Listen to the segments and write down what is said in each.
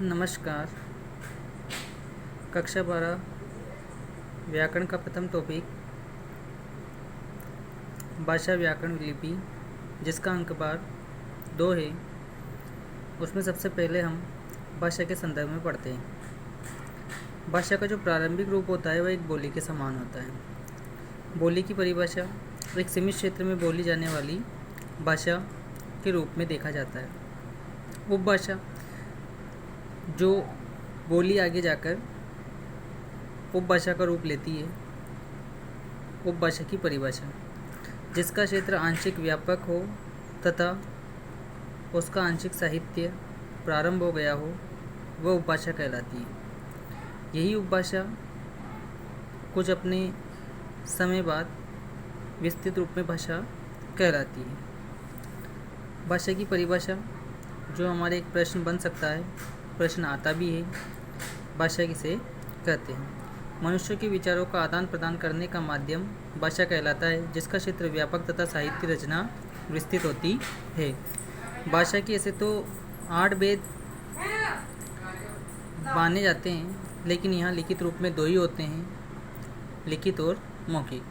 नमस्कार। कक्षा 12 व्याकरण का प्रथम टॉपिक भाषा व्याकरण लिपि, जिसका अंक बार 2 है। उसमें सबसे पहले हम भाषा के संदर्भ में पढ़ते हैं। भाषा का जो प्रारंभिक रूप होता है वह एक बोली के समान होता है। बोली की परिभाषा एक सीमित क्षेत्र में बोली जाने वाली भाषा के रूप में देखा जाता है। उपभाषा जो बोली आगे जाकर उपभाषा का रूप लेती है। उपभाषा की परिभाषा जिसका क्षेत्र आंशिक व्यापक हो तथा उसका आंशिक साहित्य प्रारंभ हो गया हो, वह उपभाषा कहलाती है। यही उपभाषा कुछ अपने समय बाद विस्तृत रूप में भाषा कहलाती है। भाषा की परिभाषा जो हमारे एक प्रश्न बन सकता है, प्रश्न आता भी है, भाषा किसे कहते हैं। मनुष्य के विचारों का आदान प्रदान करने का माध्यम भाषा कहलाता है, जिसका क्षेत्र व्यापक तथा साहित्य रचना विस्तृत होती है। भाषा की ऐसे तो 8 भेद माने जाते हैं, लेकिन यहाँ लिखित रूप में 2 ही होते हैं, लिखित और मौखिक।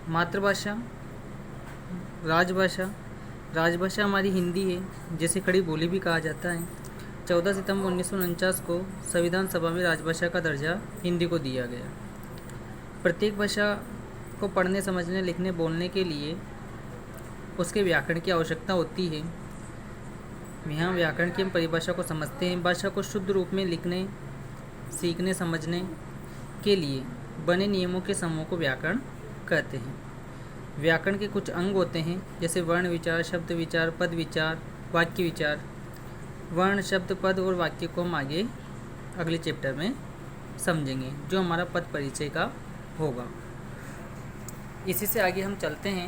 मातृभाषा, राजभाषा। राजभाषा हमारी हिंदी है, जिसे खड़ी बोली भी कहा जाता है। 14 सितंबर 1949 को संविधान सभा में राजभाषा का दर्जा हिंदी को दिया गया। प्रत्येक भाषा को पढ़ने, समझने, लिखने, बोलने के लिए उसके व्याकरण की आवश्यकता होती है। यहाँ व्याकरण की हम परिभाषा को समझते हैं। भाषा को शुद्ध रूप में लिखने, सीखने, समझने के लिए बने नियमों के समूह को व्याकरण कहते हैं। व्याकरण के कुछ अंग होते हैं, जैसे वर्ण विचार, शब्द विचार, पद विचार, वाक्य विचार। वर्ण, शब्द, पद और वाक्य को हम आगे अगले चैप्टर में समझेंगे, जो हमारा पद परिचय का होगा। इसी से आगे हम चलते हैं